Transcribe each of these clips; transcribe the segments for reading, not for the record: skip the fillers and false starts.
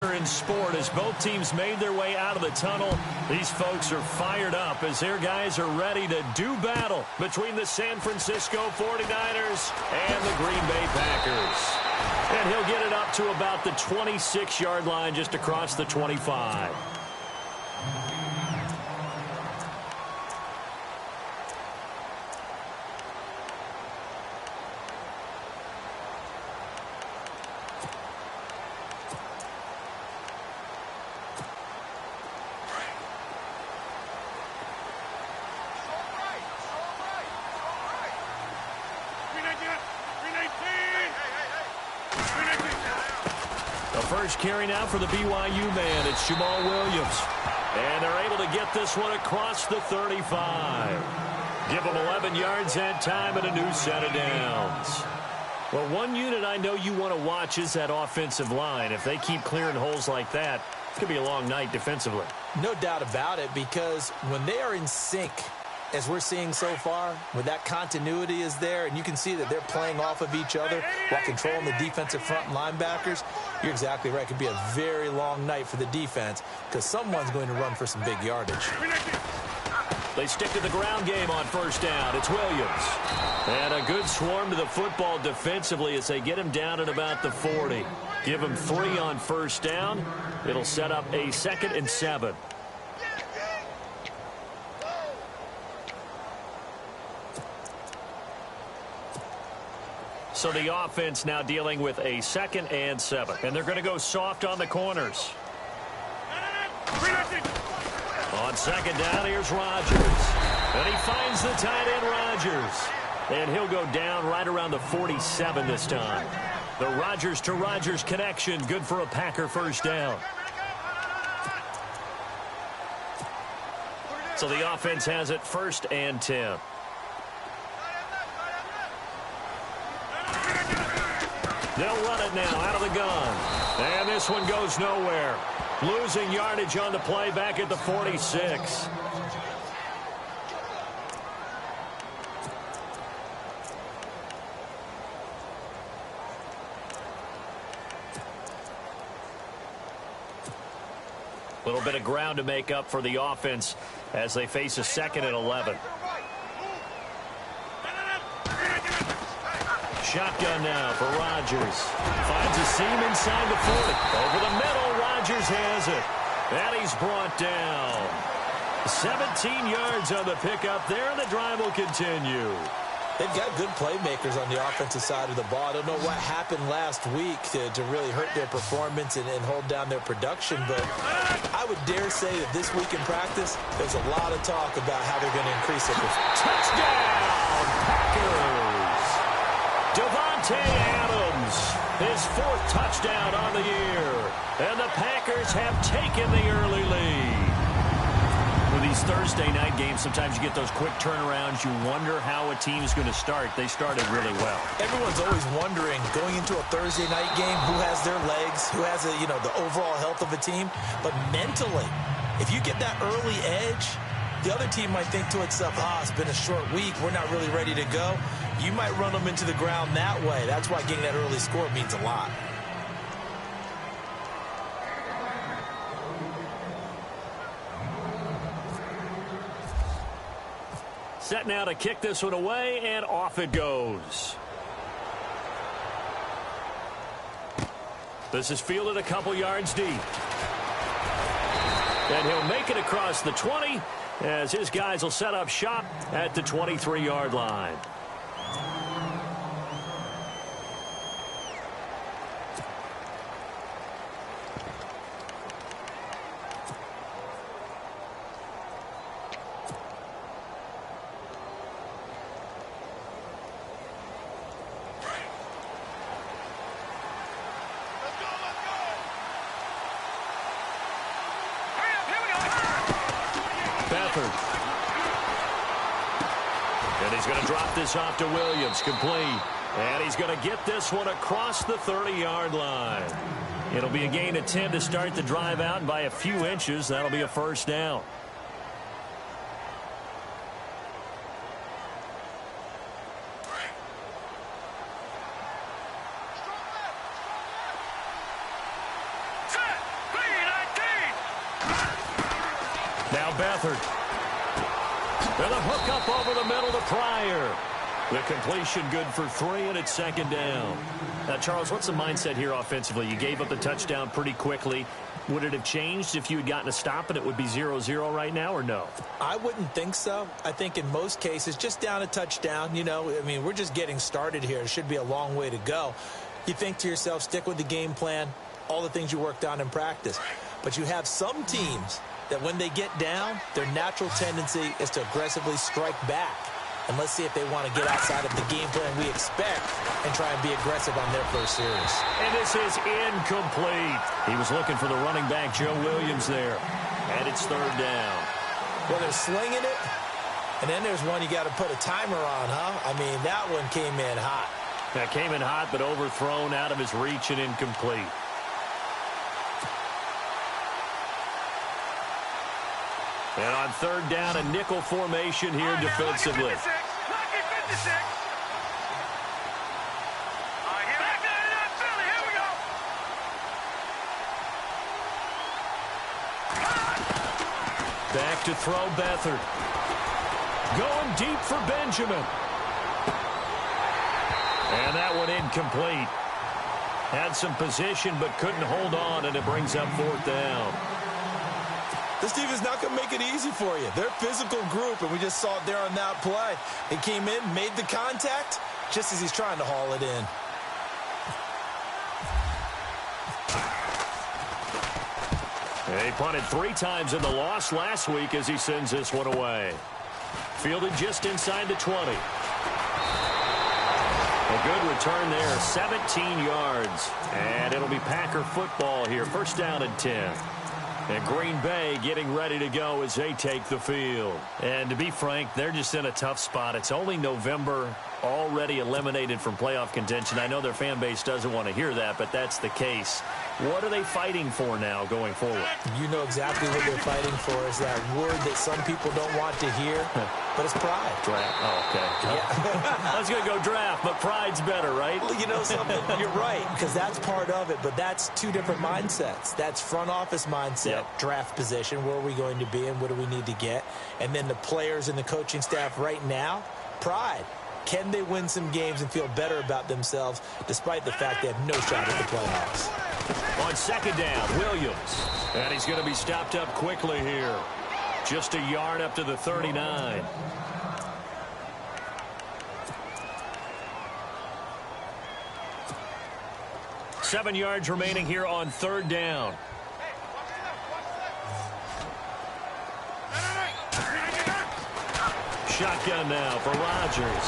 In sport, as both teams made their way out of the tunnel, these folks are fired up as their guys are ready to do battle between the San Francisco 49ers and the Green Bay Packers. And he'll get it up to about the 26-yard line, just across the 25. First carry now for the BYU man. It's Jamal Williams. And they're able to get this one across the 35. Give them 11 yards that time and a new set of downs. Well, one unit I know you want to watch is that offensive line. If they keep clearing holes like that, it could be a long night defensively. No doubt about it, because when they are in sync, as we're seeing so far, when that continuity is there, and you can see that they're playing off of each other while controlling the defensive front linebackers, you're exactly right. It could be a very long night for the defense because someone's going to run for some big yardage. They stick to the ground game on first down. It's Williams. And a good swarm to the football defensively as they get him down at about the 40. Give him 3 on first down. It'll set up a 2nd and 7. So the offense now dealing with a 2nd and 7. And they're going to go soft on the corners. On 2nd down, here's Rodgers. And he finds the tight end, Rodgers. And he'll go down right around the 47 this time. The Rodgers to Rodgers connection, good for a Packer first down. So the offense has it 1st and 10. They'll run it now out of the gun. And this one goes nowhere. Losing yardage on the play back at the 46. A little bit of ground to make up for the offense as they face a 2nd and 11. Shotgun now for Rodgers. Finds a seam inside the 40. Over the middle, Rodgers has it. And he's brought down. 17 yards on the pickup there, and the drive will continue. They've got good playmakers on the offensive side of the ball. I don't know what happened last week to really hurt their performance and hold down their production, but I would dare say that this week in practice, there's a lot of talk about how they're going to increase it. Touchdown, Packers! Devontae Adams, his 4th touchdown on the year. And the Packers have taken the early lead. With these Thursday night games, sometimes you get those quick turnarounds. You wonder how a team's going to start. They started really well. Everyone's always wondering, going into a Thursday night game, who has their legs, who has the overall health of a team. But mentally, if you get that early edge, the other team might think to itself, it's been a short week. We're not really ready to go. You might run them into the ground that way. That's why getting that early score means a lot. Set now to kick this one away, and off it goes. This is fielded a couple yards deep. And he'll make it across the 20 as his guys will set up shop at the 23-yard line. And he's going to drop this off to Williams, complete. And he's going to get this one across the 30-yard line. It'll be a gain of 10 to start the drive out, and by a few inches, that'll be a first down. Now Beathard. And a hook up over the middle to Pryor. The completion good for 3, and it's second down. Now, Charles, what's the mindset here offensively? You gave up the touchdown pretty quickly. Would it have changed if you had gotten a stop and it would be 0-0 right now, or no? I wouldn't think so. I think in most cases, just down a touchdown, you know, I mean, we're just getting started here. It should be a long way to go. You think to yourself, stick with the game plan, all the things you worked on in practice. But you have some teams that when they get down, their natural tendency is to aggressively strike back. And let's see if they want to get outside of the game plan we expect and try and be aggressive on their first series. And this is incomplete. He was looking for the running back, Joe Williams, there. And it's third down. Well, they're slinging it, and then there's one you got to put a timer on, huh? I mean, that one came in hot. That came in hot, but overthrown, out of his reach, and incomplete. And on third down, a nickel formation here defensively. Back to throw Beathard. Going deep for Benjamin. And that one incomplete. Had some position but couldn't hold on, and it brings up fourth down. This team is not going to make it easy for you. They're a physical group, and we just saw it there on that play. He came in, made the contact, just as he's trying to haul it in. He punted 3 times in the loss last week as he sends this one away. Fielded just inside the 20. A good return there, 17 yards. And it'll be Packer football here. First down and 10. And Green Bay getting ready to go as they take the field. And to be frank, they're just in a tough spot. It's only November, already eliminated from playoff contention. I know their fan base doesn't want to hear that, but that's the case. What are they fighting for now going forward? You know exactly what they're fighting for is that word that some people don't want to hear, but it's pride. Draft. Oh, okay. Yeah. I was going to go draft, but pride's better, right? Well, you know something? You're right, because that's part of it, but that's 2 different mindsets. That's front office mindset, draft position, where are we going to be and what do we need to get? And then the players and the coaching staff right now, pride. Can they win some games and feel better about themselves despite the fact they have no shot at the playoffs? On second down, Williams. And he's going to be stopped up quickly here. Just a yard up to the 39. Seven yards remaining here on third down. Shotgun now for Rodgers.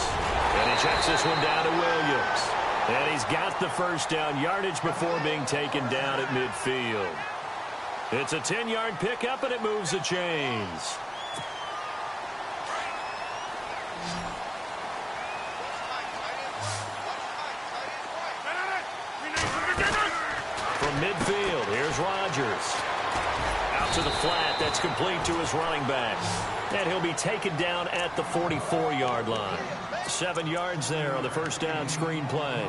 And he checks this one down to Williams. And he's got the first down, yardage before being taken down at midfield. It's a 10-yard pickup, and it moves the chains. From midfield, here's Rodgers. Out to the flat, that's complete to his running back. And he'll be taken down at the 44-yard line. 7 yards there on the first down screen play.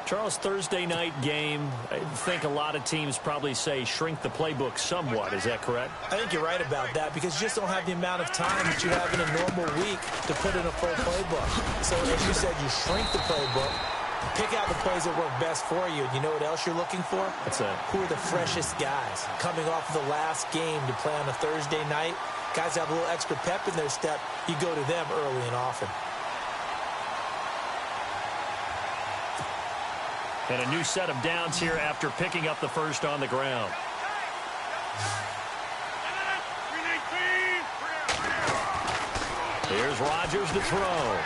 Charles, Thursday night game, I think a lot of teams probably say shrink the playbook somewhat. Is that correct? I think you're right about that because you just don't have the amount of time that you have in a normal week to put in a full playbook. So as you said, you shrink the playbook, pick out the plays that work best for you. And you know what else you're looking for? What's that? Who are the freshest guys coming off of the last game to play on a Thursday night? Guys have a little extra pep in their step. You go to them early and often. And a new set of downs here after picking up the first on the ground. Here's Rodgers to throw.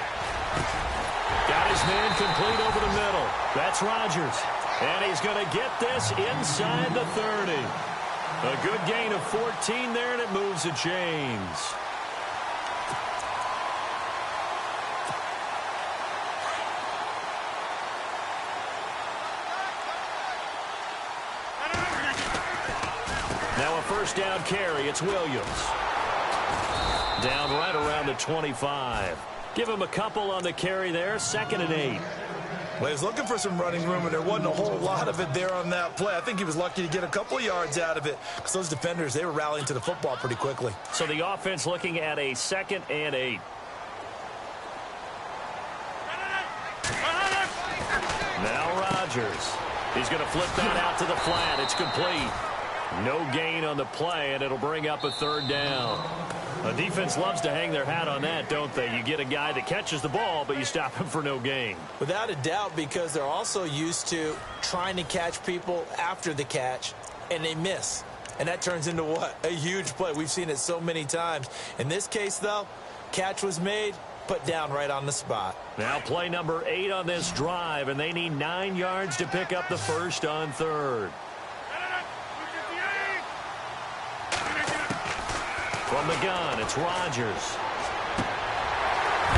Got his man complete over the middle. That's Rodgers. And he's going to get this inside the 30. A good gain of 14 there, and it moves the chains. Now a first down carry. It's Williams. Down right around the 25. Give him a couple on the carry there. 2nd and 8. Well, he was looking for some running room, and there wasn't a whole lot of it there on that play. I think he was lucky to get a couple of yards out of it because those defenders, they were rallying to the football pretty quickly. So the offense looking at a 2nd and 8. Now Rodgers. He's going to flip that out to the flat. It's complete. No gain on the play, and it'll bring up a 3rd down. The defense loves to hang their hat on that, don't they? You get a guy that catches the ball, but you stop him for no gain. Without a doubt, because they're also used to trying to catch people after the catch, and they miss. And that turns into what? A huge play. We've seen it so many times. In this case, though, catch was made, put down right on the spot. Now play number 8 on this drive, and they need 9 yards to pick up the first on 3rd. From the gun, it's Rodgers.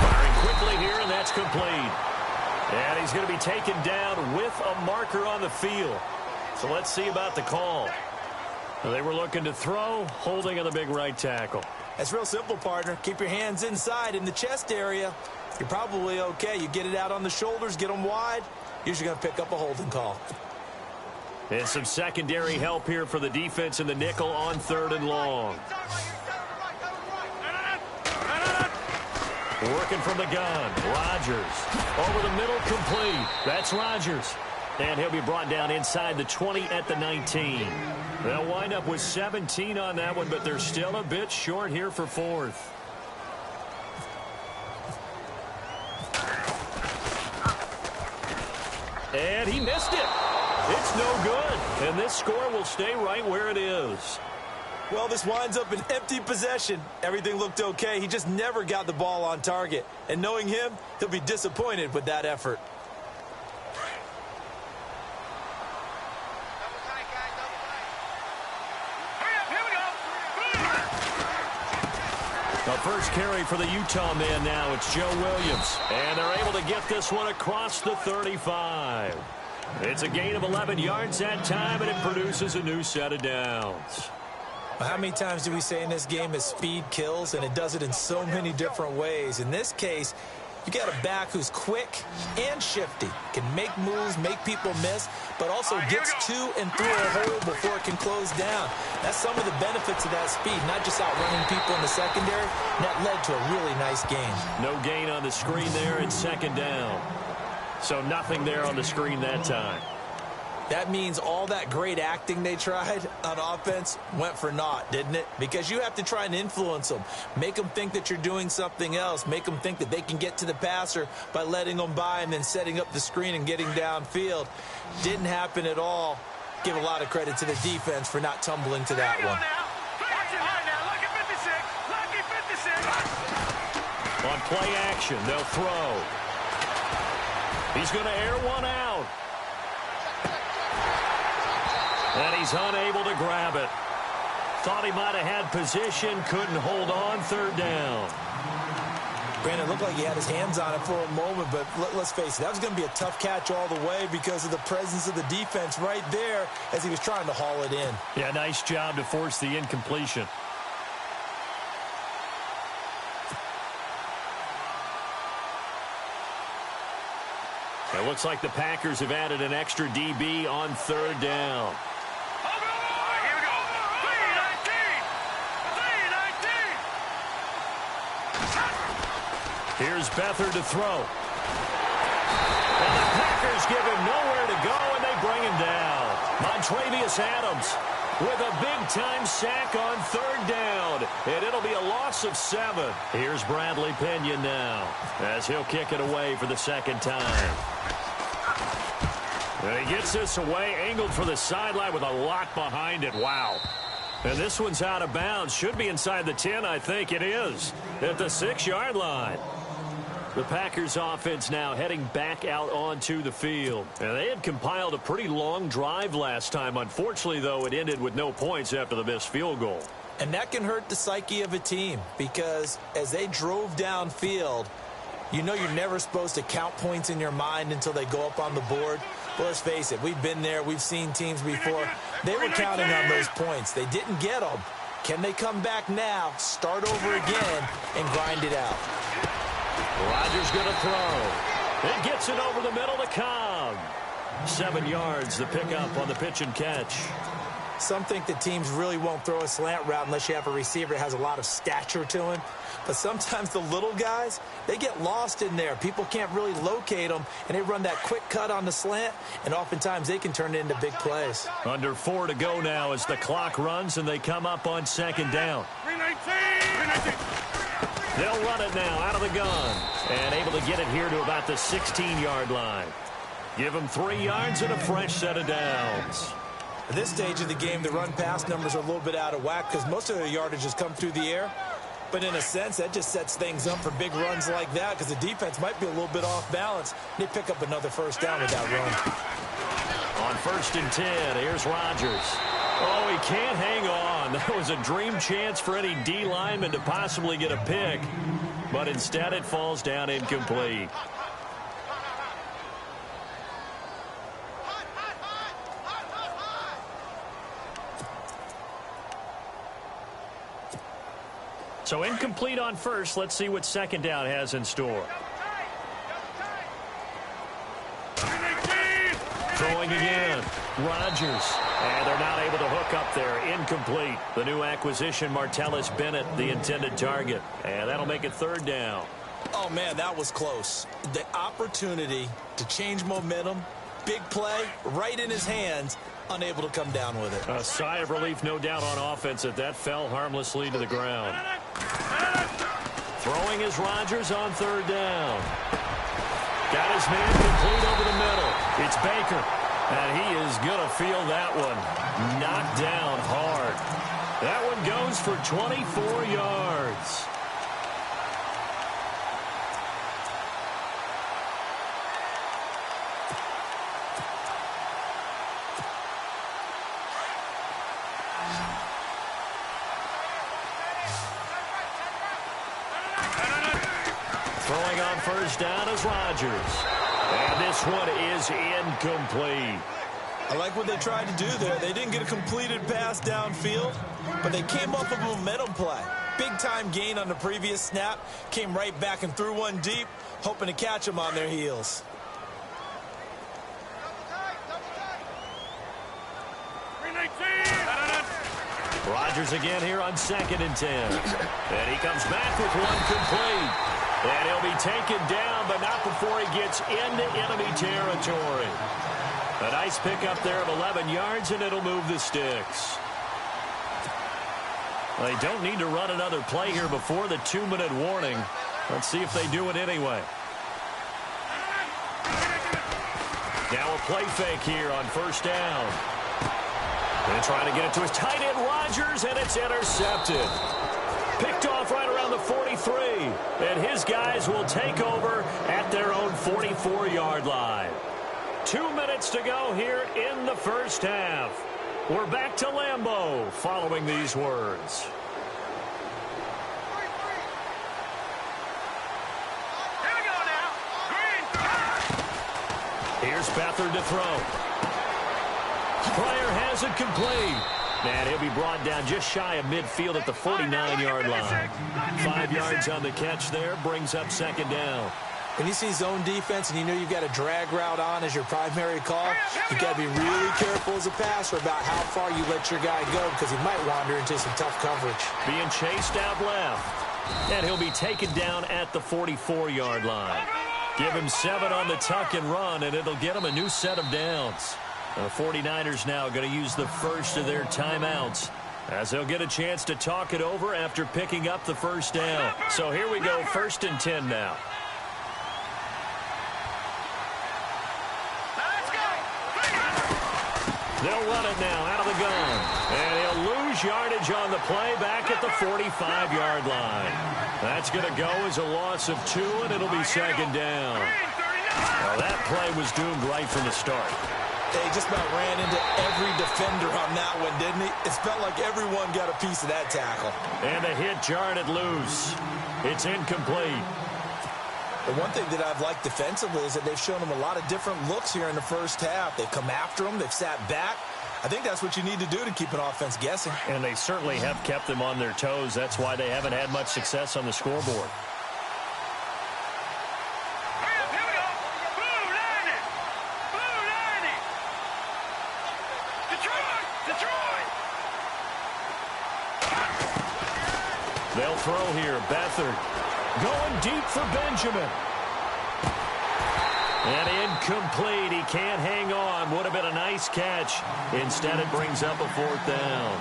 Firing quickly here, and that's complete. And he's going to be taken down with a marker on the field. So let's see about the call. They were looking to throw, holding on the big right tackle. That's real simple, partner. Keep your hands inside in the chest area. You're probably okay. You get it out on the shoulders, get them wide. Usually going to pick up a holding call. And some secondary help here for the defense in the nickel on 3rd and long. Working from the gun, Rodgers. Over the middle, complete. That's Rodgers. And he'll be brought down inside the 20 at the 19. They'll wind up with 17 on that one, but they're still a bit short here for 4th. And he missed it. It's no good. And this score will stay right where it is. Well, this winds up an empty possession. Everything looked okay. He just never got the ball on target. And knowing him, he'll be disappointed with that effort. The first carry for the Utah man now. It's Joe Williams. And they're able to get this one across the 35. It's a gain of 11 yards that time, and it produces a new set of downs. How many times do we say in this game is speed kills, and it does it in so many different ways. In this case, you got a back who's quick and shifty, can make moves, make people miss, but also gets to and through a hole before it can close down. That's some of the benefits of that speed, not just outrunning people in the secondary. And that led to a really nice gain. No gain on the screen there, and 2nd down. So nothing there on the screen that time. That means all that great acting they tried on offense went for naught, didn't it? Because you have to try and influence them. Make them think that you're doing something else. Make them think that they can get to the passer by letting them by and then setting up the screen and getting downfield. Didn't happen at all. Give a lot of credit to the defense for not tumbling to that one. On play action, they'll throw. He's going to air one out. And he's unable to grab it. Thought he might have had position, couldn't hold on. 3rd down. Granted, it looked like he had his hands on it for a moment, but let's face it, that was going to be a tough catch all the way because of the presence of the defense right there as he was trying to haul it in. Yeah, nice job to force the incompletion. It looks like the Packers have added an extra DB on 3rd down. Here's Beathard to throw. And the Packers give him nowhere to go, and they bring him down. Montravius Adams with a big-time sack on 3rd down, and it'll be a loss of 7. Here's Bradley Pena now as he'll kick it away for the 2nd time. And he gets this away, angled for the sideline with a lot behind it. Wow. And this one's out of bounds. Should be inside the 10, I think it is, at the 6-yard line. The Packers offense now heading back out onto the field. And they had compiled a pretty long drive last time. Unfortunately, though, it ended with no points after the missed field goal. And that can hurt the psyche of a team because as they drove downfield, you know you're never supposed to count points in your mind until they go up on the board. But let's face it, we've been there. We've seen teams before. They were counting on those points. They didn't get them. Can they come back now, start over again, and grind it out? Rodgers going to throw. It gets it over the middle to Cobb. 7 yards, the pickup on the pitch and catch. Some think that teams really won't throw a slant route unless you have a receiver that has a lot of stature to him. But sometimes the little guys, they get lost in there. People can't really locate them, and they run that quick cut on the slant, and oftentimes they can turn it into big plays. Under 4 to go now as the clock runs, and they come up on second down. 319. They'll run it now out of the gun, and able to get it here to about the 16-yard line. Give them 3 yards and a fresh set of downs. At this stage of the game, the run-pass numbers are a little bit out of whack because most of their yardage has come through the air. But in a sense, that just sets things up for big runs like that because the defense might be a little bit off balance. They pick up another first down with that run. On 1st and 10, here's Rodgers. Oh, he can't hang on. That was a dream chance for any D lineman to possibly get a pick. But instead, it falls down incomplete. So incomplete on first. Let's see what second down has in store. Throwing again. Rodgers. And they're not able to hook up there. Incomplete. The new acquisition, Martellus Bennett, the intended target. And that'll make it 3rd down. Oh, man, that was close. The opportunity to change momentum, big play, right in his hands, unable to come down with it. A sigh of relief, no doubt, on offense that fell harmlessly to the ground. Throwing is Rodgers on 3rd down. Got his man complete over the middle. It's Baker. And he is going to feel that one. Knocked down hard. That one goes for 24 yards. Throwing on 1st down is Rodgers. And this one is incomplete. I like what they tried to do there. They didn't get a completed pass downfield, but they came up with a momentum play. Big-time gain on the previous snap. Came right back and threw one deep, hoping to catch them on their heels. Rodgers again here on 2nd and 10. And he comes back with one complete. And he'll be taken down, but not before he gets into enemy territory. A nice pickup there of 11 yards, and it'll move the sticks. They don't need to run another play here before the 2-minute warning. Let's see if they do it anyway. Now a play fake here on 1st down. They're trying to get it to his tight end, Rodgers, and it's intercepted. Picked off right around the 43. And his guys will take over at their own 44-yard line. 2 minutes to go here in the first half. We're back to Lambeau following these words. Here we go now. Green. Here's Beathard to throw. Player has it complete. And he'll be brought down just shy of midfield at the 49-yard line. 5 yards on the catch there, brings up 2nd down. When you see zone defense and you know you've got a drag route on as your primary call, you've got to be really careful as a passer about how far you let your guy go because he might wander into some tough coverage. Being chased out left. And he'll be taken down at the 44-yard line. Give him 7 on the tuck and run, and it'll get him a new set of downs. The 49ers now going to use the first of their timeouts as they'll get a chance to talk it over after picking up the first down. So here we go, 1st and 10 now. They'll run it now out of the gun. And he'll lose yardage on the play back at the 45-yard line. That's going to go as a loss of 2, and it'll be 2nd down. Well, that play was doomed right from the start. They just about ran into every defender on that one, didn't he? It felt like everyone got a piece of that tackle. And the hit jarred it loose. It's incomplete. The one thing that I've liked defensively is that they've shown them a lot of different looks here in the first half. They've come after them. They've sat back. I think that's what you need to do to keep an offense guessing. And they certainly have kept them on their toes. That's why they haven't had much success on the scoreboard. They'll throw here. Beathard going deep for Benjamin. And incomplete. He can't hang on. Would have been a nice catch. Instead, it brings up a 4th down.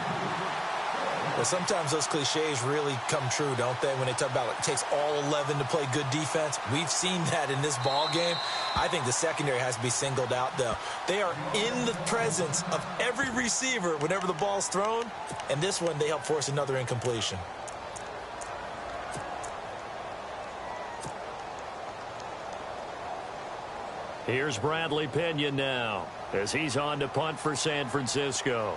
Well, sometimes those cliches really come true, don't they? When they talk about it takes all 11 to play good defense. We've seen that in this ball game. I think the secondary has to be singled out, though. They are in the presence of every receiver whenever the ball's thrown. And this one, they help force another incompletion. Here's Bradley Pinion now as he's on to punt for San Francisco.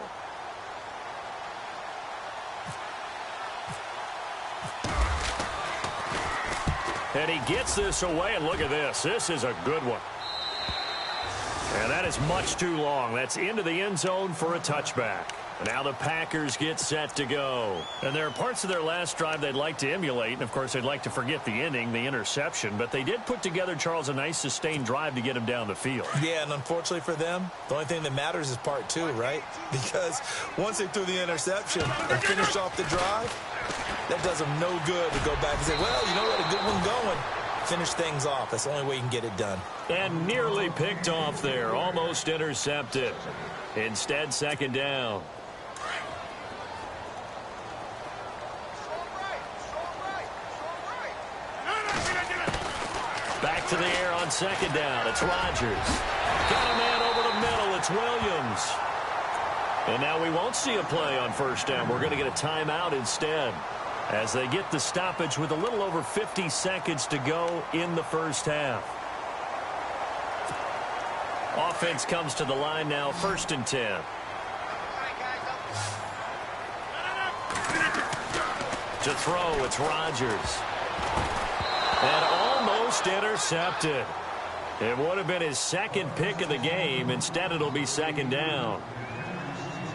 And he gets this away, and look at this. This is a good one. And that is much too long. That's into the end zone for a touchback. Now the Packers get set to go. And there are parts of their last drive they'd like to emulate. And, of course, they'd like to forget the ending, the interception. But they did put together, Charles, a nice sustained drive to get him down the field. Yeah, and unfortunately for them, the only thing that matters is part 2, right? Because once they threw the interception and finished off the drive, that does them no good to go back and say, well, you know what, a good one going. Finish things off. That's the only way you can get it done. And nearly picked off there. Almost intercepted. Instead, 2nd down. Back to the air on 2nd down. It's Rodgers. Got a man over the middle. It's Williams. And now we won't see a play on 1st down. We're going to get a timeout instead as they get the stoppage with a little over 50 seconds to go in the 1st half. Offense comes to the line now, 1st and 10. To throw, it's Rodgers. And almost intercepted. It would have been his 2nd pick of the game. Instead, it'll be 2nd down.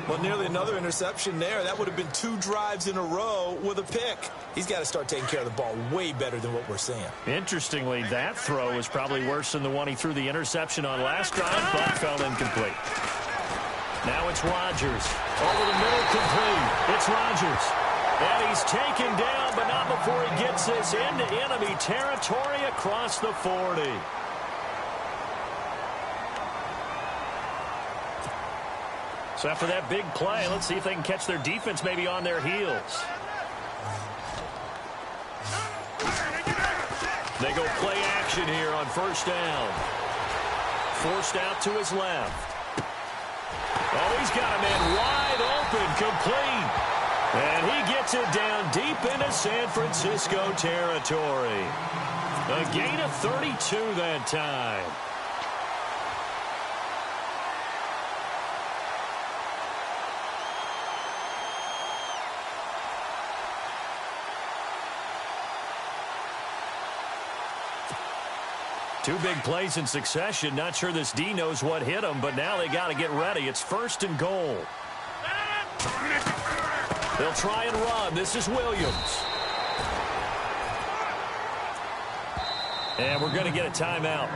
Well, nearly another interception there. That would have been 2 drives in a row with a pick. He's got to start taking care of the ball way better than what we're seeing. Interestingly, that throw is probably worse than the one he threw the interception on last drive, but fell incomplete. Now it's Rodgers. Over the middle, complete. It's Rodgers. And he's taken down, but not before he gets this into enemy territory across the 40. So after that big play, let's see if they can catch their defense maybe on their heels. They go play action here on 1st down. Forced out to his left. Oh, he's got a man wide open, complete. And he gets it down deep into San Francisco territory. A gain of 32 that time. Two big plays in succession. Not sure this D knows what hit him, but now they got to get ready. It's 1st and goal. They'll try and run. This is Williams. And we're going to get a timeout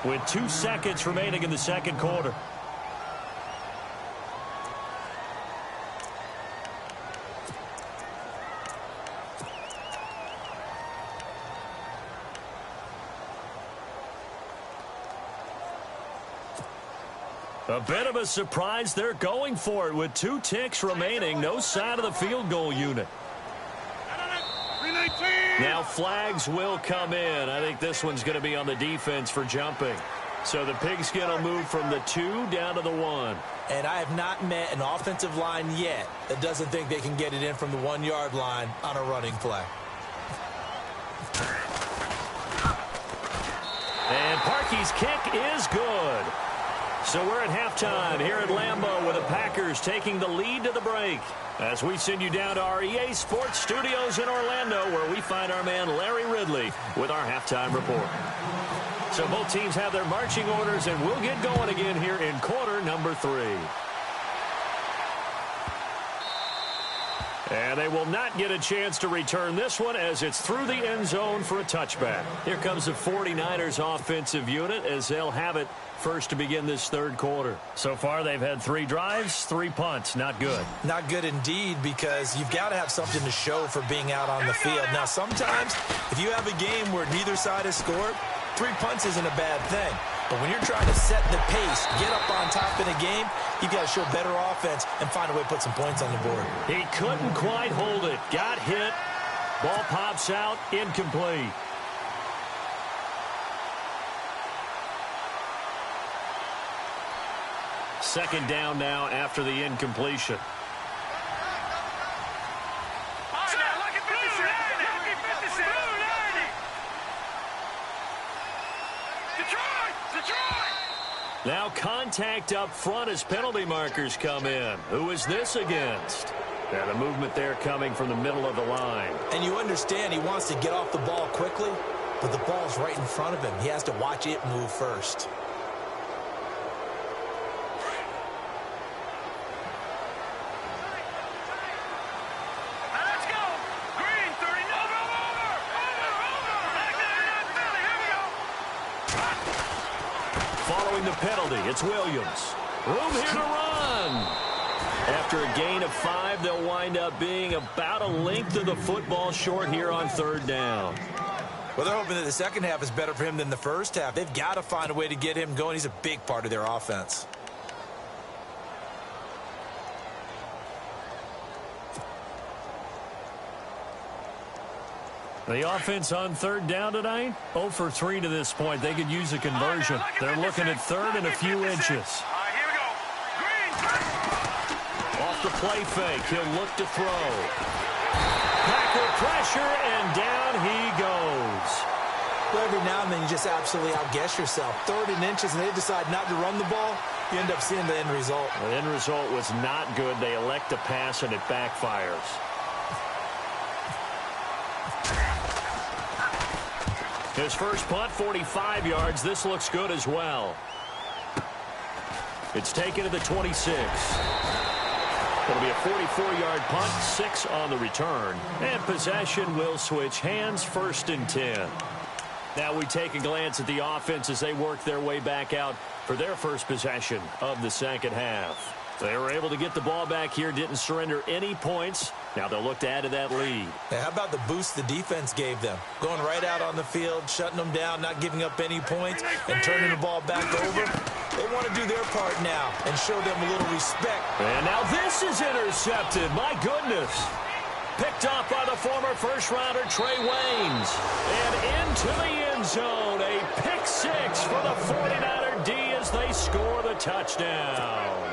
with 2 seconds remaining in the 2nd quarter. A bit of a surprise. They're going for it with 2 ticks remaining. No sign of the field goal unit. Now flags will come in. I think this one's going to be on the defense for jumping. So the Pigskin will move from the 2 down to the 1. And I have not met an offensive line yet that doesn't think they can get it in from the 1-yard line on a running play. And Parkey's kick is good. So we're at halftime here at Lambeau with the Packers taking the lead to the break as we send you down to our EA Sports Studios in Orlando where we find our man Larry Ridley with our halftime report. So both teams have their marching orders and we'll get going again here in quarter number 3. And they will not get a chance to return this one as it's through the end zone for a touchback. Here comes the 49ers offensive unit as they'll have it first to begin this third quarter. So far, they've had 3 drives, 3 punts. Not good. Not good indeed, because you've got to have something to show for being out on the field. Now, sometimes, if you have a game where neither side has scored, 3 punts isn't a bad thing. But when you're trying to set the pace, get up on top in a game, you've got to show better offense and find a way to put some points on the board. He couldn't quite hold it. Got hit. Ball pops out. Incomplete. Second down now after the incompletion. Now contact up front as penalty markers come in. Who is this against? And a movement there coming from the middle of the line. And you understand he wants to get off the ball quickly, but the ball's right in front of him. He has to watch it move first. Following the penalty, it's Williams. Room here to run. After a gain of 5, they'll wind up being about a length of the football short here on third down. Well, they're hoping that the second half is better for him than the first half. They've got to find a way to get him going. He's a big part of their offense. The offense on third down tonight, 0 for 3 to this point. They could use a conversion. They're looking at third and a few inches. Here we go. Off the play fake, he'll look to throw. Packer pressure, and down he goes. Well, every now and then you just absolutely outguess yourself. 3rd and inches, and they decide not to run the ball. You end up seeing the end result. The end result was not good. They elect to pass, and it backfires. His first punt, 45 yards. This looks good as well. It's taken to the 26. It'll be a 44-yard punt, 6 on the return. And possession will switch hands, 1st and 10. Now we take a glance at the offense as they work their way back out for their first possession of the second half. They were able to get the ball back here, didn't surrender any points. Now they'll look to add to that lead. Now, how about the boost the defense gave them? Going right out on the field, shutting them down, not giving up any points, and turning the ball back over. They want to do their part now and show them a little respect. And now this is intercepted. My goodness. Picked off by the former first-rounder Trey Waynes. And into the end zone. A pick 6 for the 49er D as they score the touchdown.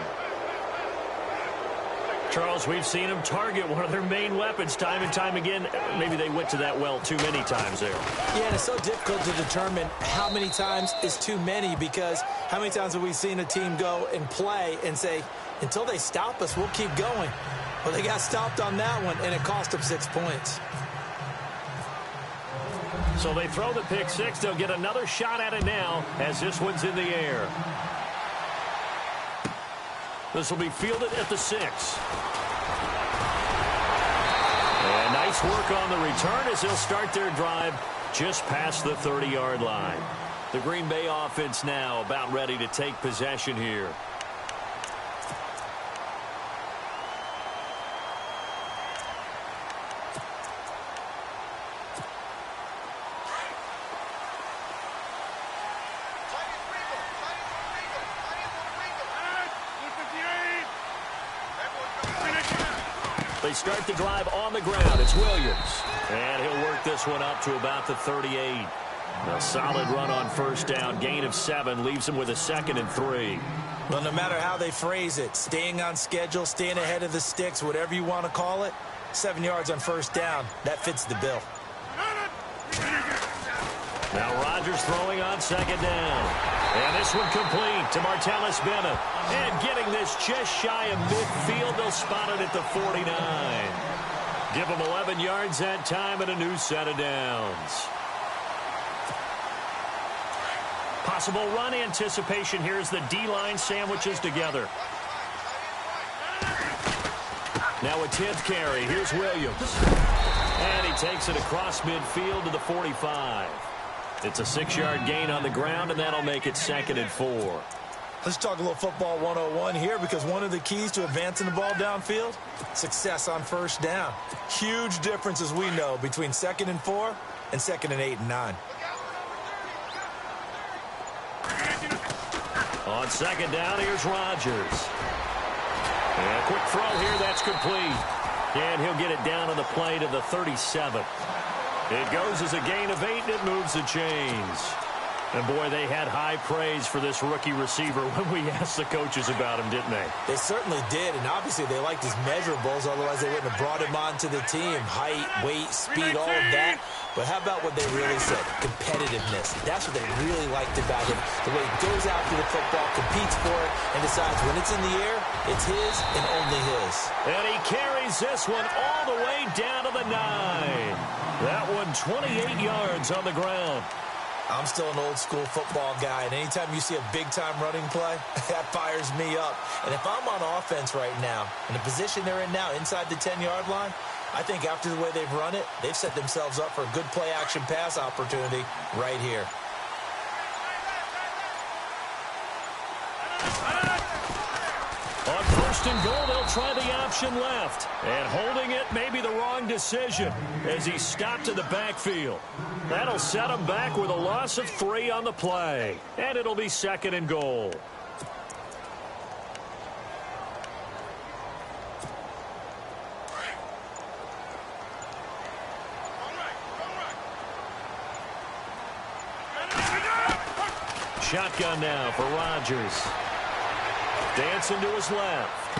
Charles, we've seen them target one of their main weapons time and time again. Maybe they went to that well too many times there. Yeah, and it's so difficult to determine how many times is too many, because how many times have we seen a team go and play and say, until they stop us, we'll keep going. Well, they got stopped on that one, and it cost them 6 points. So they throw the pick 6. They'll get another shot at it now as this one's in the air. This will be fielded at the 6. And nice work on the return as they'll start their drive just past the 30-yard line. The Green Bay offense now about ready to take possession here. They start the drive on the ground. It's Williams. And he'll work this one up to about the 38. A solid run on first down. Gain of 7 leaves him with a 2nd and 3. Well, no matter how they phrase it, staying on schedule, staying ahead of the sticks, whatever you want to call it, 7 yards on first down, that fits the bill. Now Rodgers throwing on 2nd down. And this one complete to Martellus Bennett. And getting this just shy of midfield, they'll spot it at the 49. Give them 11 yards that time and a new set of downs. Possible run anticipation here as the D-line sandwiches together. Now a 10th carry. Here's Williams. And he takes it across midfield to the 45. It's a 6-yard gain on the ground, and that'll make it 2nd and 4. Let's talk a little football 101 here, because one of the keys to advancing the ball downfield, success on first down. Huge difference, as we know, between 2nd and 4 and 2nd and 8 and 9. On 2nd down, here's Rodgers. And a quick throw here, that's complete. And he'll get it down on the play to the 37. It goes as a gain of 8, and it moves the chains. And, boy, they had high praise for this rookie receiver when we asked the coaches about him, didn't they? They certainly did, and obviously they liked his measurables, otherwise they wouldn't have brought him onto the team. Height, weight, speed, all of that. But how about what they really said? Competitiveness. That's what they really liked about him. The way he goes after the football, competes for it, and decides when it's in the air, it's his and only his. And he carries this one all the way down to the 9. That one 28 yards on the ground. I'm still an old-school football guy, and anytime you see a big-time running play, that fires me up. And if I'm on offense right now, in the position they're in now, inside the 10-yard line, I think after the way they've run it, they've set themselves up for a good play-action pass opportunity right here. On 1st and goal, they'll try the option left. And holding it may be the wrong decision as he stopped in the backfield. That'll set him back with a loss of 3 on the play. And it'll be 2nd and goal. Shotgun now for Rodgers. Dancing to his left.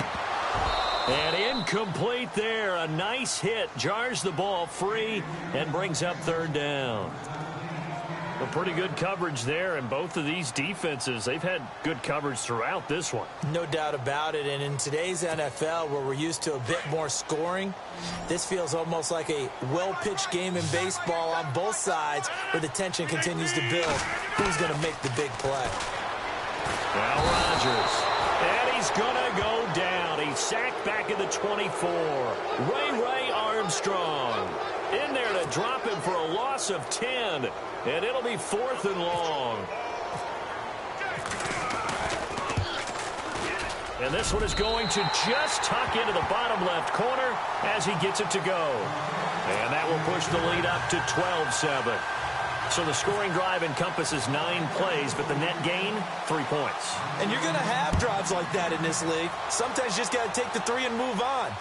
And incomplete there. A nice hit. Jars the ball free and brings up 3rd down. A pretty good coverage there, and both of these defenses, they've had good coverage throughout this one. No doubt about it, and in today's NFL, where we're used to a bit more scoring, this feels almost like a well-pitched game in baseball on both sides, where the tension continues to build. Who's going to make the big play? Now Rodgers. And he's going to go down. He's sacked back at the 24. Ray Armstrong in there to drop him for a loss of 10. And it'll be 4th and long. And this one is going to just tuck into the bottom left corner as he gets it to go. And that will push the lead up to 12-7. So the scoring drive encompasses 9 plays, but the net gain, 3 points. And you're going to have drives like that in this league. Sometimes you just got to take the 3 and move on.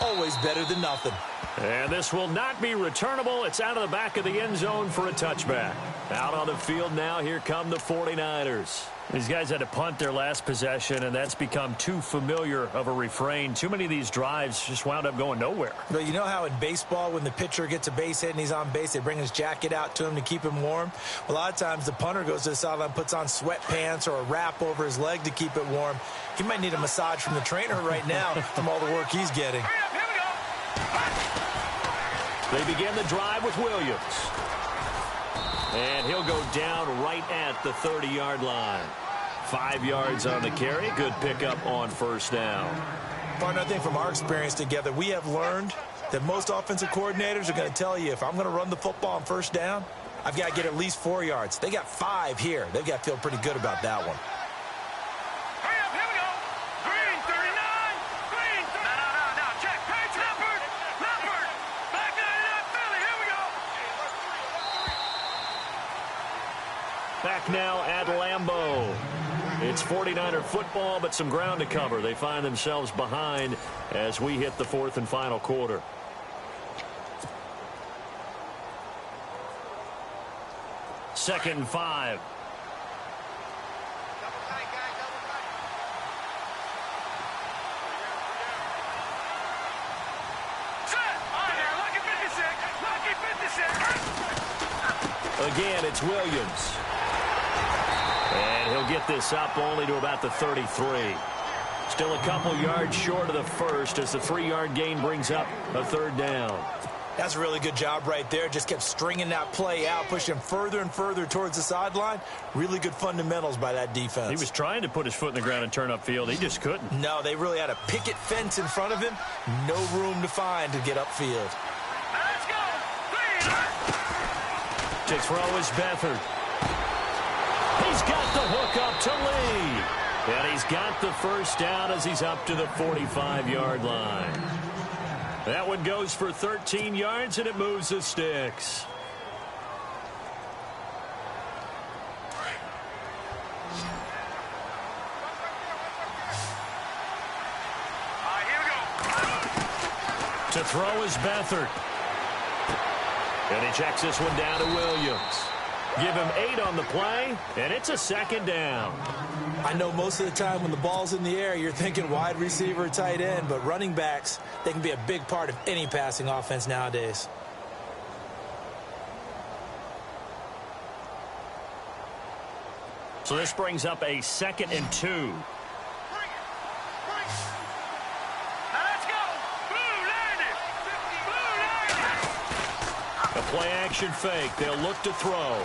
Always better than nothing. And this will not be returnable. It's out of the back of the end zone for a touchback. Out on the field now, here come the 49ers. These guys had to punt their last possession, and that's become too familiar of a refrain. Too many of these drives just wound up going nowhere. But you know how in baseball, when the pitcher gets a base hit and he's on base, they bring his jacket out to him to keep him warm? Well, a lot of times the punter goes to the sideline, puts on sweatpants or a wrap over his leg to keep it warm. He might need a massage from the trainer right now from all the work he's getting. They begin the drive with Williams. And he'll go down right at the 30-yard line. 5 yards on the carry. Good pickup on 1st down. Partner, I think from our experience together, we have learned that most offensive coordinators are going to tell you, if I'm going to run the football on 1st down, I've got to get at least 4 yards. They got 5 here. They've got to feel pretty good about that one. Hurry up, here we go. Green, 39. Green, no, check. Page, Leopard. Back 99, Philly, here we go. Back now at Lambeau. It's 49er football, but some ground to cover. They find themselves behind as we hit the 4th and final quarter. Second and 5. Again, it's Williams. And he'll get this up only to about the 33. Still a couple yards short of the first as the 3-yard gain brings up a 3rd down. That's a really good job right there. Just kept stringing that play out, pushing him further and further towards the sideline. Really good fundamentals by that defense. He was trying to put his foot in the ground and turn upfield. He just couldn't. No, they really had a picket fence in front of him. No room to find to get upfield. Let's go. To throw is Beathard. He's got the hook up to Lee. And he's got the first down as he's up to the 45-yard line. That one goes for 13 yards, and it moves the sticks. Here we go. To throw is Beathard. And he checks this one down to Williams. Give him 8 on the play, and it's a second down. I know most of the time when the ball's in the air, you're thinking wide receiver, tight end, but running backs, they can be a big part of any passing offense nowadays. So this brings up a 2nd and 2. Now let's go. Blue landed. Blue landed. A play-action fake. They'll look to throw.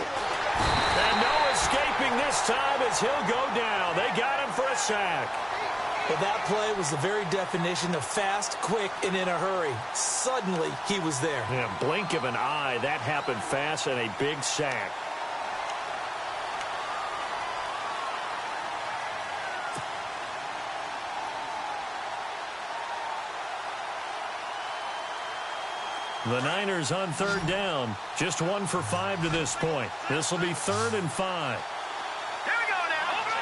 And no escaping this time as he'll go down. They got him for a sack. But that play was the very definition of fast, quick, and in a hurry. Suddenly, he was there. Yeah, blink of an eye. That happened fast and a big sack. The Niners on 3rd down. Just 1 for 5 to this point. This will be 3rd and 5. Here we go now. Over.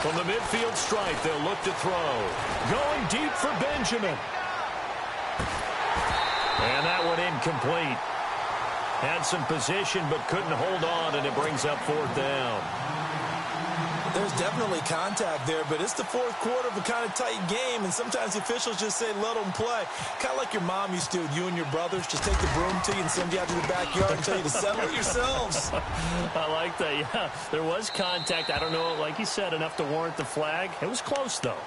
From the midfield stripe, they'll look to throw. Going deep for Benjamin. And that one incomplete. Had some position but couldn't hold on, and it brings up 4th down. There's definitely contact there, but it's the 4th quarter of a kind of tight game, and sometimes the officials just say, let them play. Kind of like your mom used to with you and your brothers. Just take the broom to you and send you out to the backyard and tell you to settle it yourselves. I like that, yeah. There was contact. I don't know, like you said, enough to warrant the flag. It was close, though.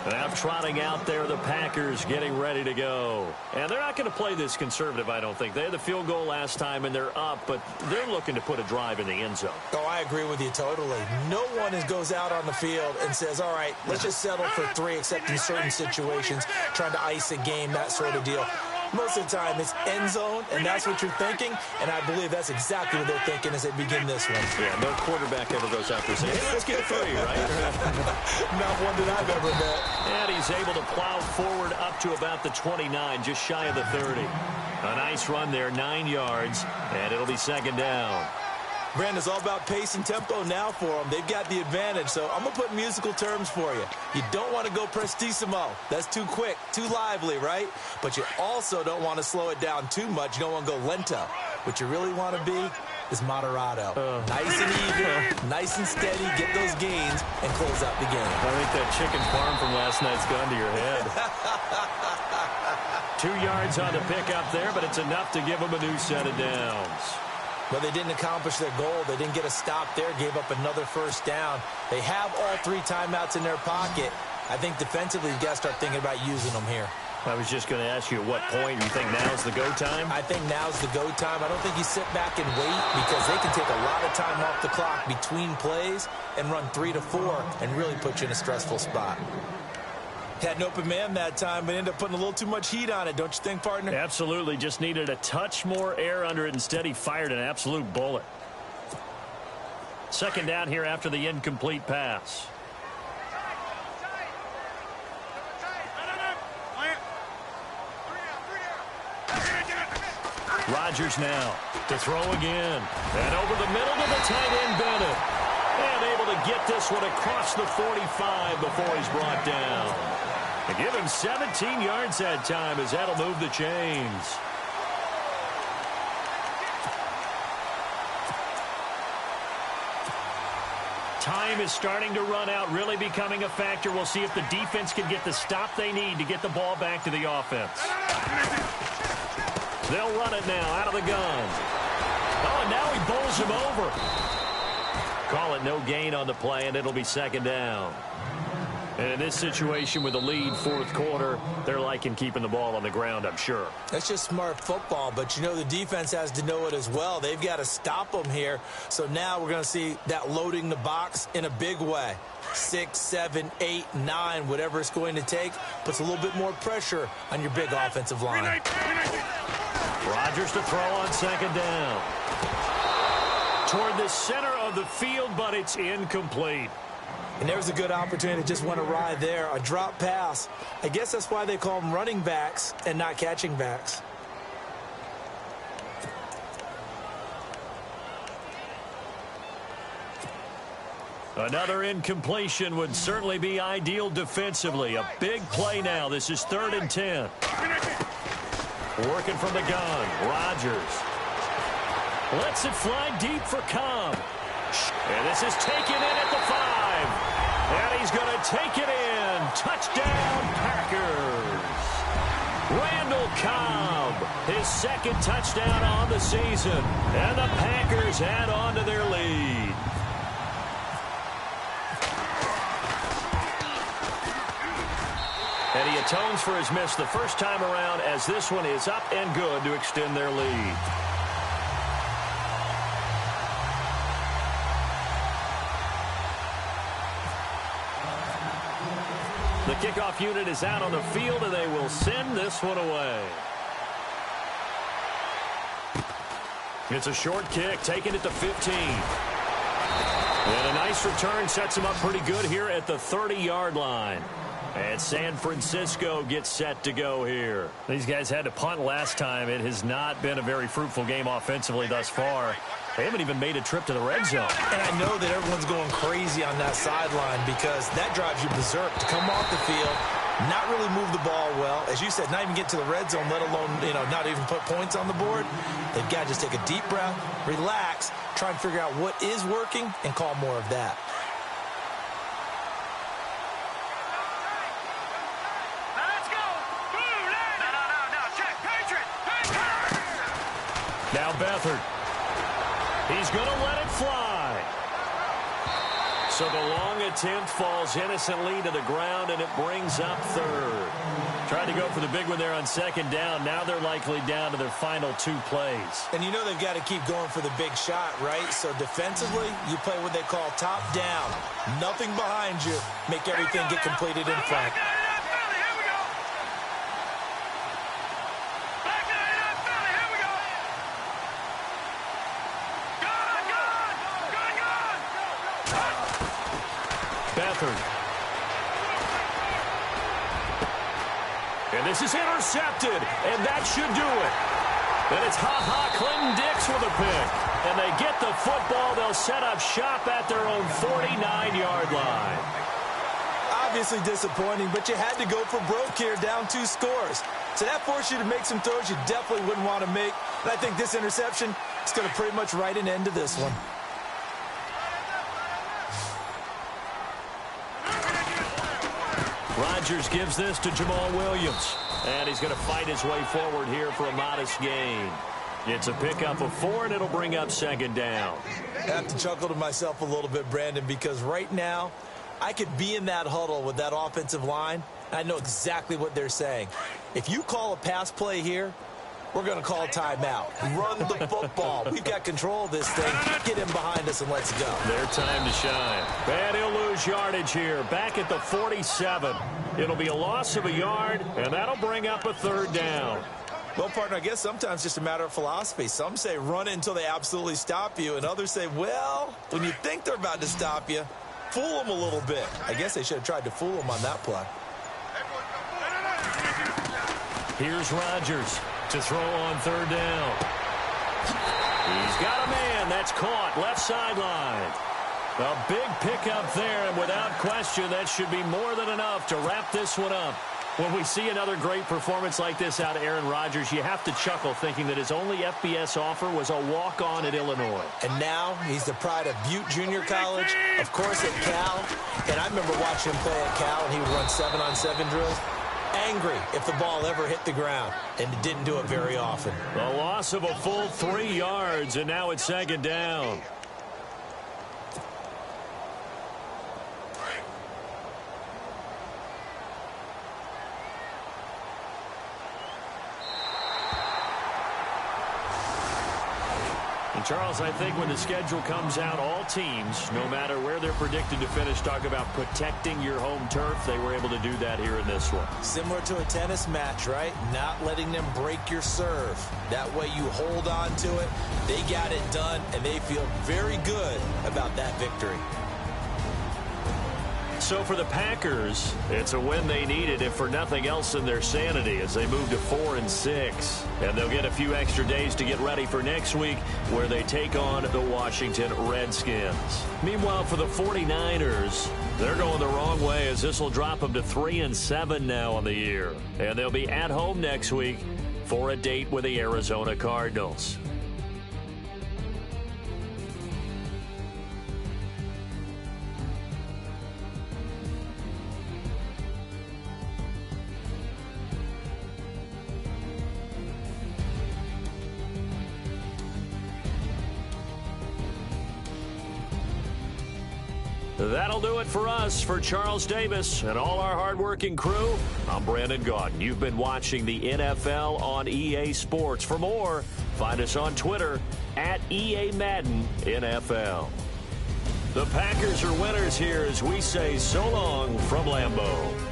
Now trotting out there, the Packers getting ready to go. And they're not going to play this conservative, I don't think. They had the field goal last time, and they're up, but they're looking to put a drive in the end zone. Oh, I agree with you totally. No one goes out on the field and says, all right, let's just settle for 3, except in certain situations, trying to ice a game, that sort of deal. Most of the time, it's end zone, and that's what you're thinking, and I believe that's exactly what they're thinking as they begin this one. Yeah, no quarterback ever goes out there saying, hey, let's get 3, right? Not one that I've ever met. And he's able to plow forward up to about the 29, just shy of the 30. A nice run there, 9 yards, and it'll be 2nd down. Brandon, it's all about pace and tempo now for them. They've got the advantage, so I'm going to put musical terms for you. You don't want to go prestissimo. That's too quick, too lively, right? But you also don't want to slow it down too much. You don't want to go lento. What you really want to be is moderato. Nice and even, nice and steady, get those gains, and close out the game. I think that chicken farm from last night's gone to your head. 2 yards on the pickup there, but it's enough to give them a new set of downs. But they didn't accomplish their goal. They didn't get a stop there, gave up another 1st down. They have all 3 timeouts in their pocket. I think defensively, you've got to start thinking about using them here. I was just going to ask you at what point you think now's the go time? I think now's the go time. I don't think you sit back and wait, because they can take a lot of time off the clock between plays and run 3 to 4 and really put you in a stressful spot. Had an open man that time, but ended up putting a little too much heat on it, don't you think, partner? Absolutely. Just needed a touch more air under it. Instead, he fired an absolute bullet. 2nd down here after the incomplete pass. Rodgers now to throw again. And over the middle to the tight end, Bennett. And able to get this one across the 45 before he's brought down. And give him 17 yards that time, as that'll move the chains. Time is starting to run out, really becoming a factor. We'll see if the defense can get the stop they need to get the ball back to the offense. They'll run it now out of the gun. Oh, and now he bowls him over. Call it no gain on the play, and it'll be 2nd down. And in this situation with the lead fourth quarter, they're liking keeping the ball on the ground, I'm sure. That's just smart football, but you know the defense has to know it as well. They've got to stop them here. So now we're going to see that loading the box in a big way. 6, 7, 8, 9, whatever it's going to take, puts a little bit more pressure on your big offensive line. Rodgers to throw on second down. Toward the center of the field, but it's incomplete. And there's a good opportunity to just went awry there. A drop pass. I guess that's why they call them running backs and not catching backs. Another incompletion would certainly be ideal defensively. A big play now. This is 3rd and 10. Working from the gun. Rodgers lets it fly deep for Cobb. And this is taken in at the 5. And he's going to take it in. Touchdown, Packers. Randall Cobb, his second touchdown on the season. And the Packers add on to their lead. And he atones for his miss the first time around, as this one is up and good to extend their lead. The kickoff unit is out on the field, and they will send this one away. It's a short kick, taking it to 15. And a nice return sets him up pretty good here at the 30-yard line. And San Francisco gets set to go here. These guys had to punt last time. It has not been a very fruitful game offensively thus far. They haven't even made a trip to the red zone. And I know that everyone's going crazy on that sideline because that drives you berserk to come off the field, not really move the ball well. As you said, not even get to the red zone, let alone, not even put points on the board. They've got to just take a deep breath, relax, try and figure out what is working, and call more of that. Now Beathard. He's going to let it fly. So the long attempt falls innocently to the ground, and it brings up 3rd. Tried to go for the big one there on second down. Now they're likely down to their final 2 plays. And you know they've got to keep going for the big shot, right? So defensively, you play what they call top down. Nothing behind you. Make everything get completed in front. And this is intercepted, and that should do it. And it's Clinton Dix with a pick. And they get the football. They'll set up shop at their own 49-yard line. Obviously disappointing, but you had to go for broke here, down 2 scores. So that forced you to make some throws you definitely wouldn't want to make. And I think this interception is going to pretty much write an end to this one. Rodgers gives this to Jamal Williams. And he's going to fight his way forward here for a modest gain. It's a pickup of 4, and it'll bring up second down. I have to chuckle to myself a little bit, Brandon, because right now I could be in that huddle with that offensive line. I know exactly what they're saying. If you call a pass play here, we're going to call a timeout. Run the football. We've got control of this thing. Get him behind us and let's go. Their time to shine. And he'll lose yardage here. Back at the 47. It'll be a loss of a yard, and that'll bring up a 3rd down. Well, partner, I guess sometimes it's just a matter of philosophy. Some say run it until they absolutely stop you, and others say, well, when you think they're about to stop you, fool them a little bit. I guess they should have tried to fool them on that play. Here's Rodgers to throw on 3rd down. He's got a man. That's caught. Left sideline. A big pickup there, and without question, that should be more than enough to wrap this one up. When we see another great performance like this out of Aaron Rodgers, you have to chuckle thinking that his only FBS offer was a walk-on at Illinois. And now he's the pride of Butte Junior College, of course at Cal. And I remember watching him play at Cal, and he would run 7-on-7 drills. Angry if the ball ever hit the ground, and it didn't do it very often. A loss of a full 3 yards, and now it's second down. Charles, I think when the schedule comes out, all teams, no matter where they're predicted to finish, talk about protecting your home turf. They were able to do that here in this one. Similar to a tennis match, right? Not letting them break your serve. That way you hold on to it. They got it done, and they feel very good about that victory. So for the Packers, it's a win they needed, if for nothing else in their sanity, as they move to 4-6. And they'll get a few extra days to get ready for next week, where they take on the Washington Redskins. Meanwhile, for the 49ers, they're going the wrong way, as this will drop them to 3-7 now on the year. And they'll be at home next week for a date with the Arizona Cardinals. That'll do it for us. For Charles Davis and all our hardworking crew, I'm Brandon Gaudin. You've been watching the NFL on EA Sports. For more, find us on Twitter at EA Madden NFL. The Packers are winners here as we say so long from Lambeau.